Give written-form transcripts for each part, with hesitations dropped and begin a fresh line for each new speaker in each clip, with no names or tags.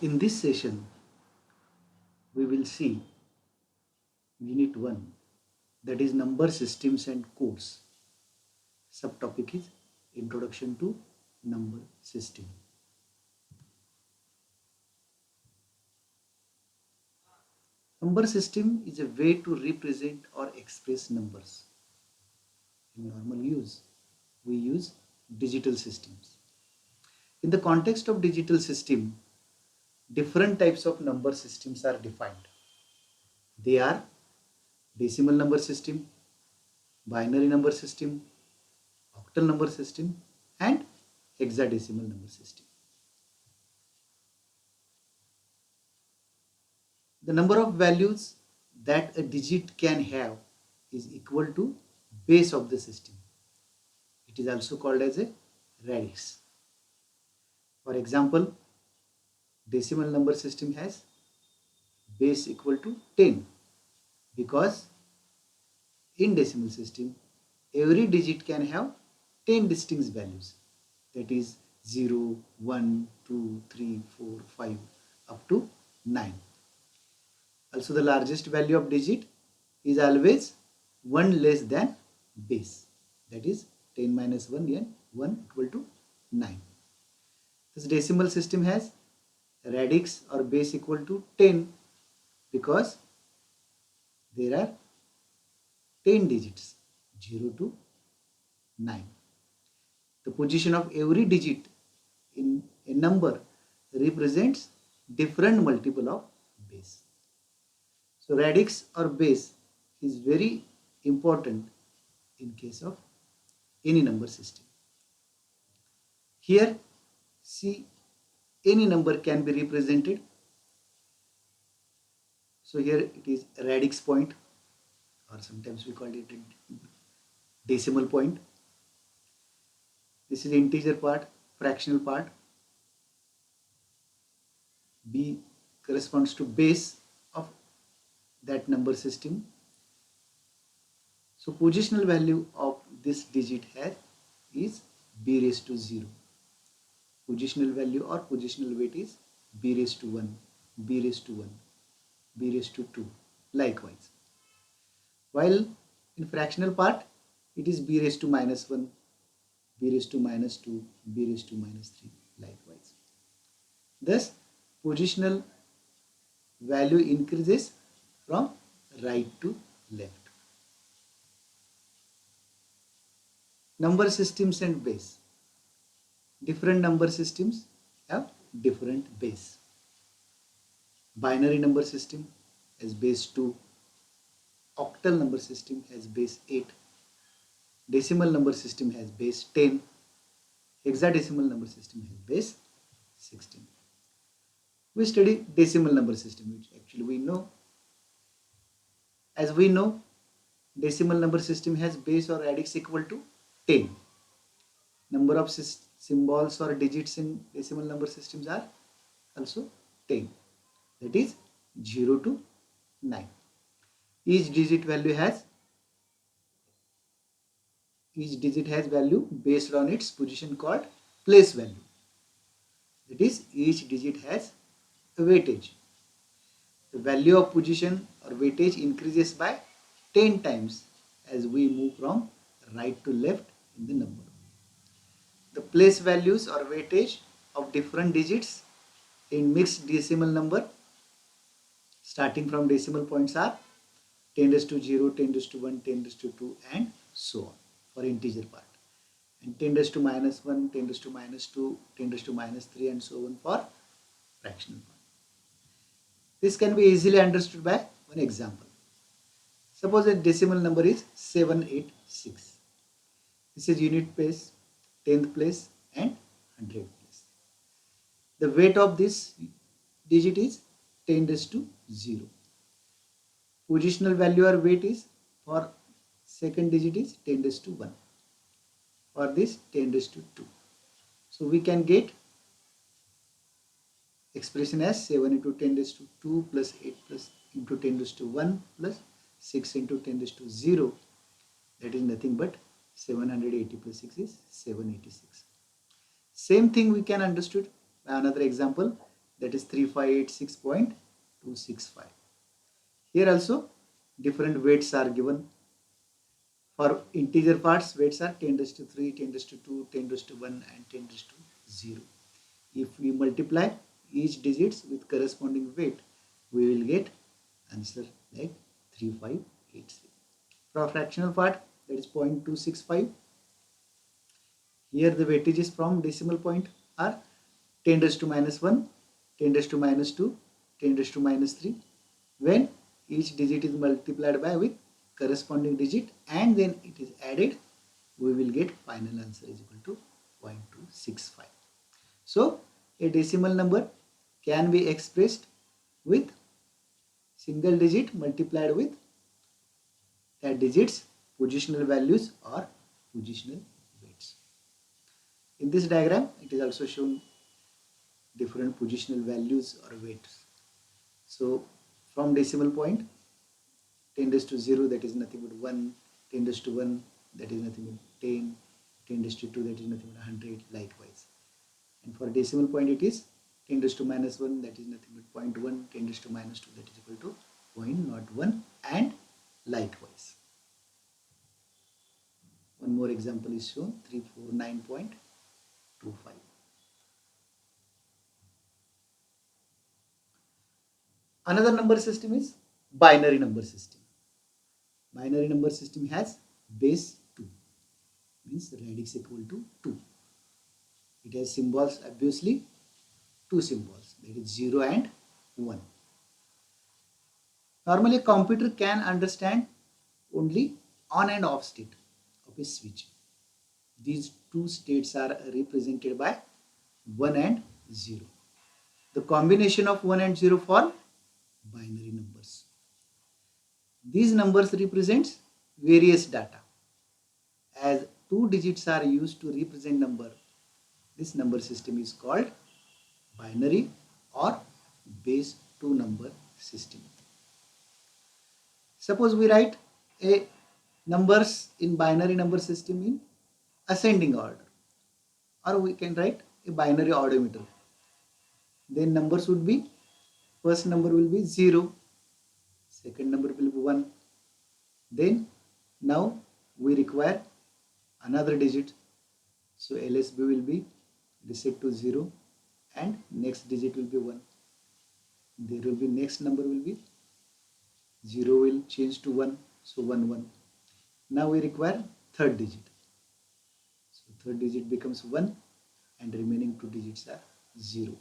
In this session, we will see Unit 1, that is Number Systems and Codes. Subtopic is Introduction to Number System. Number system is a way to represent or express numbers. In normal use, we use digital systems. In the context of digital system, different types of number systems are defined. They are decimal number system, binary number system, octal number system, and hexadecimal number system. The number of values that a digit can have is equal to base of the system. It is also called as a radix. For example, decimal number system has base equal to 10 because in decimal system every digit can have 10 distinct values, that is 0, 1, 2, 3, 4, 5 up to 9. Also the largest value of digit is always 1 less than base, that is 10 minus 1 and 1 equal to 9. This decimal system has radix or base equal to 10 because there are 10 digits 0 to 9. The position of every digit in a number represents different multiple of base. So radix or base is very important in case of any number system. Here, see, any number can be represented. So here it is radix point, or sometimes we call it a decimal point. This is integer part, fractional part. B corresponds to base of that number system. So positional value of this digit is b raised to 0. Positional value or positional weight is b raised to 1, b raised to 1, b raised to 2, likewise. While in fractional part, it is b raised to minus 1, b raised to minus 2, b raised to minus 3, likewise. Thus, positional value increases from right to left. Number systems and base. Different number systems have different base. Binary number system has base 2. Octal number system has base 8. Decimal number system has base 10. Hexadecimal number system has base 16. We study decimal number system, which actually we know. As we know, decimal number system has base or radix equal to 10. Number of symbols or digits in decimal number systems are also 10. That is 0 to 9. Each digit has value based on its position called place value. That is, each digit has a weightage. The value of position or weightage increases by 10 times as we move from right to left in the number. The place values or weightage of different digits in mixed decimal number starting from decimal points are 10 raised to 0, 10 raised to 1, 10 raised to 2 and so on for integer part, and 10 raised to minus 1, 10 raised to minus 2, 10 raised to minus 3 and so on for fractional part. This can be easily understood by one example. Suppose a decimal number is 786. This is unit place, 10th place and 100th place. The weight of this digit is 10 raised to 0. Positional value or weight is for second digit is 10 raised to 1. For this 10 raised to 2. So we can get expression as 7 into 10 raised to 2 plus 8 plus into 10 raised to 1 plus 6 into 10 raised to 0. That is nothing but 780 plus 6 is 786. Same thing we can understood by another example. that is 3586.265. Here also different weights are given. For integer parts, weights are 10 raised to 3, 10 raised to 2, 10 raised to 1 and 10 raised to 0. If we multiply each digits with corresponding weight, we will get answer like 3583. For fractional part, that is 0.265. Here the weightages from decimal point are 10 raised to minus 1, 10 raised to minus 2, 10 raised to minus 3. When each digit is multiplied by with corresponding digit and then it is added, we will get final answer is equal to 0.265. So a decimal number can be expressed with single digit multiplied with that digit's positional values or positional weights. In this diagram, it is also shown different positional values or weights. So from decimal point, 10 raised to 0, that is nothing but 1, 10 raised to 1, that is nothing but 10, 10 raised to 2, that is nothing but 100, likewise. And for decimal point, it is 10 raised to minus 1, that is nothing but 0.1, 10 raised to minus 2, that is equal to 0.01, and likewise. One more example is shown, 349.25. Another number system is binary number system. Binary number system has base 2, means radix equal to 2. It has symbols, obviously two symbols, that is 0 and 1. Normally a computer can understand only on and off state of a switch. These two states are represented by 1 and 0. The combination of 1 and 0 form binary numbers. These numbers represents various data. As two digits are used to represent number, this number system is called binary or base 2 number system. Suppose we write a numbers in binary number system in ascending order, or we can write a binary odometer. Then numbers would be, first number will be 0, second number will be 1. Then now we require another digit, so LSB will be reset to 0 and next digit will be 1. There will be next number will be 0 will change to 1, so 1 1. Now we require third digit, so third digit becomes 1 and remaining two digits are 0.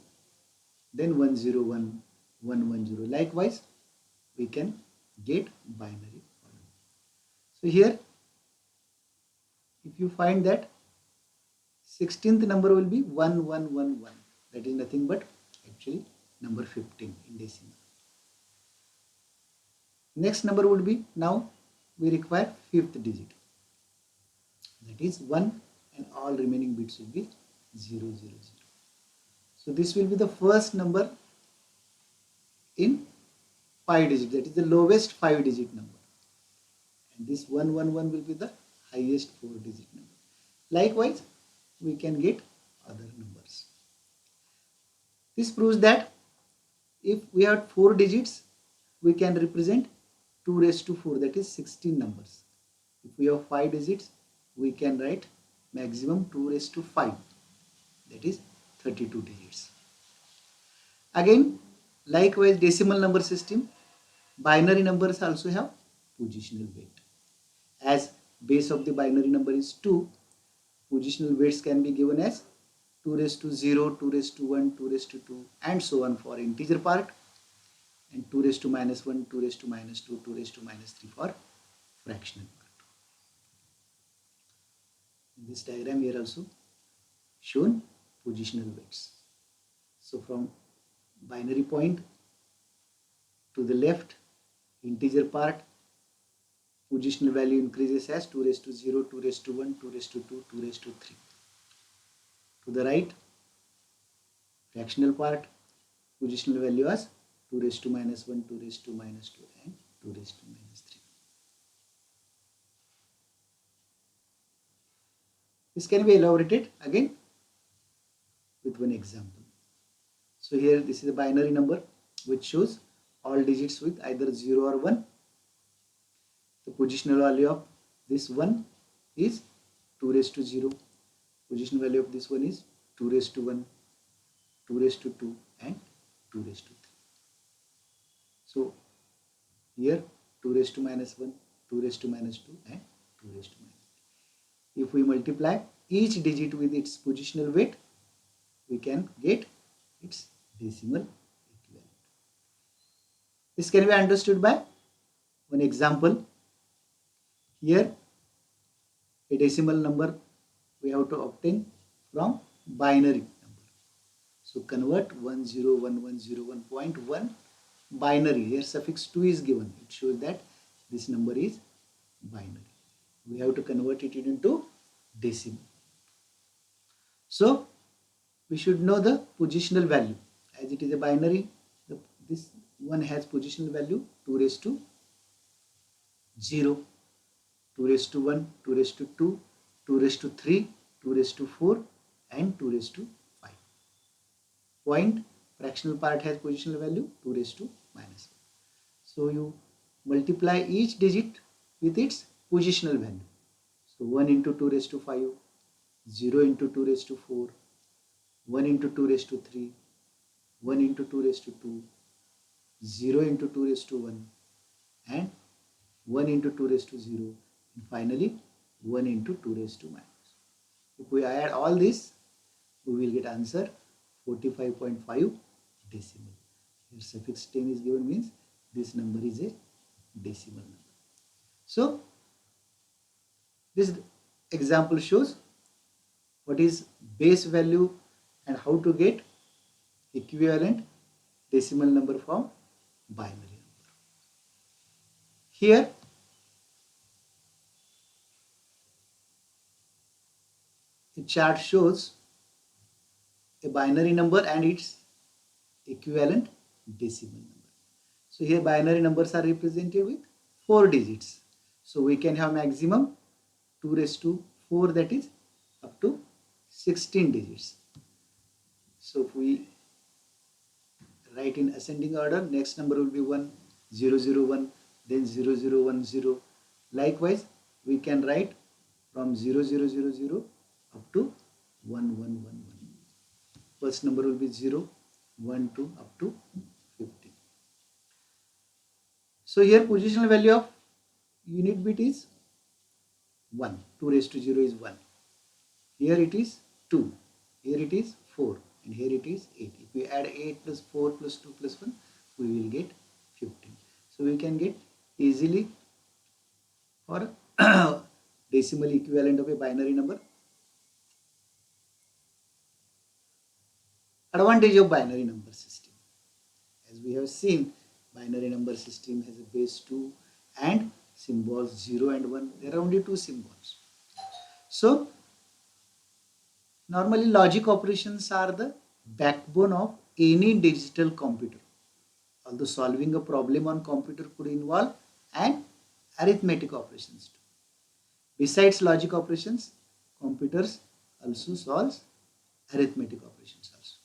Then 1 0 1 1 1 0. Likewise, we can get binary order. So here, if you find that 16th number will be 1 1 1 1, that is nothing but actually number 15 in decimal. Next number would be, now we require fifth digit, that is 1 and all remaining bits will be 0 0 0. So this will be the first number in 5 digit, that is the lowest 5 digit number, and this 1 1 1 will be the highest 4 digit number. Likewise, we can get other numbers. This proves that if we have 4 digits, we can represent 2 raised to 4, that is 16 numbers. If we have 5 digits, we can write maximum 2 raised to 5, that is 32 digits. Again, likewise, decimal number system, binary numbers also have positional weight. As base of the binary number is 2, positional weights can be given as 2 raised to 0, 2 raised to 1, 2 raised to 2, and so on for integer part, and 2 raised to minus 1, 2 raised to minus 2, 2 raised to minus 3 for fractional part. In this diagram here also shown positional weights. So from binary point to the left, integer part, positional value increases as 2 raised to 0, 2 raised to 1, 2 raised to 2, 2 raised to 3. To the right, fractional part, positional value as 2 raised to minus 1, 2 raised to minus 2, and 2 raised to minus 3. This can be elaborated again with one example. So here this is a binary number which shows all digits with either 0 or 1. The positional value of this one is 2 raised to 0. Positional value of this one is 2 raised to 1, 2 raised to 2 and 2 raised to 3. So here 2 raised to minus 1, 2 raised to minus 2 and 2 raised to minus 3. If we multiply each digit with its positional weight, we can get its decimal equivalent. This can be understood by one example. Here a decimal number we have to obtain from binary number. So convert 101101.1 binary. Here suffix 2 is given. It shows that this number is binary. We have to convert it into decimal. So we should know the positional value. As it is a binary, this one has positional value 2 raised to 0, 2 raised to 1, 2 raised to 2, 2 raised to 3, 2 raised to 4 and 2 raised to 5. Point fractional part has positional value 2 raised to minus 1. So you multiply each digit with its positional value. So 1 into 2 raised to 5, 0 into 2 raised to 4, 1 into 2 raised to 3, 1 into 2 raised to 2, 0 into 2 raised to 1 and 1 into 2 raised to 0 and finally 1 into 2 raised to minus. If we add all this, we will get answer 45.5 decimal. Here suffix 10 is given, means this number is a decimal number. So this example shows what is base value and how to get equivalent decimal number from binary number. Here the chart shows a binary number and its equivalent decimal number. So here binary numbers are represented with 4 digits. So we can have maximum 2 raised to 4, that is up to 16 digits. So if we write in ascending order, next number will be 1, 0, 0, 1, then 0, 0, 1, 0. Likewise, we can write from 0, 0, 0, 0 up to 1, 1, 1, 1. First number will be 0, 1, 2 up to 50. So here positional value of unit bit is 1. 2 raised to 0 is 1. Here it is 2. Here it is 4. And here it is 8. If we add 8 plus 4 plus 2 plus 1, we will get 15. So we can get easily for decimal equivalent of a binary number. Advantage of binary number system. As we have seen, binary number system has a base 2 and symbols 0 and 1. There are only 2 symbols. So normally logic operations are the backbone of any digital computer. Although solving a problem on computer could involve an arithmetic operations too. Besides logic operations, computers also solve arithmetic operations also.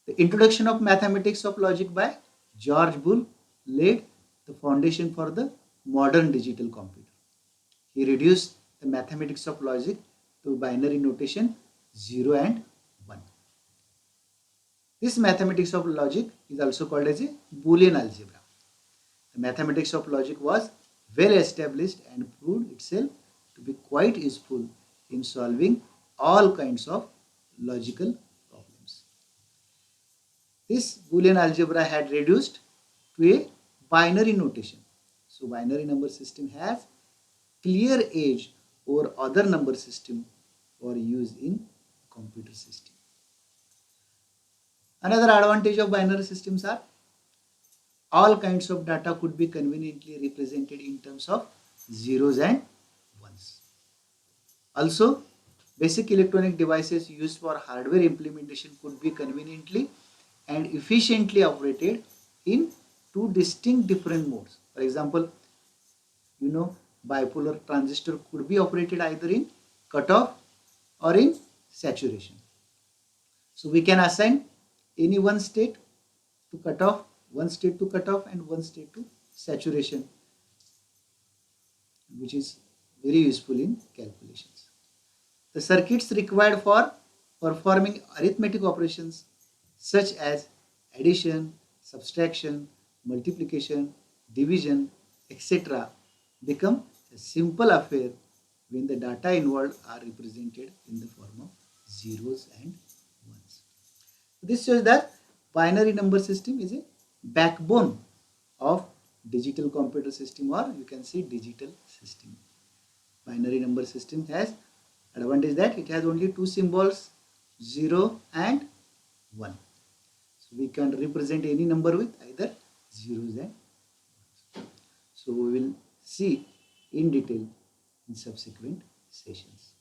The introduction of mathematics of logic by George Boole laid the foundation for the modern digital computer. He reduced the mathematics of logic to binary notation 0 and 1. This mathematics of logic is also called as a Boolean algebra. The mathematics of logic was well established and proved itself to be quite useful in solving all kinds of logical problems. This Boolean algebra had reduced to a binary notation. So binary number system has clear edge over other number system for use in computer system. Another advantage of binary systems are all kinds of data could be conveniently represented in terms of zeros and ones. Also, basic electronic devices used for hardware implementation could be conveniently and efficiently operated in 2 distinct different modes. For example, bipolar transistor could be operated either in cutoff or in saturation. So we can assign any one state to cut off, one state to cut off, and one state to saturation, which is very useful in calculations. The circuits required for performing arithmetic operations such as addition, subtraction, multiplication, division, etc. become a simple affair when the data involved are represented in the form of zeros and ones. This shows that binary number system is a backbone of digital computer system, or you can say digital system. Binary number system has advantage that it has only two symbols, 0 and 1. So we can represent any number with either zeros and ones. So we will see in detail in subsequent sessions.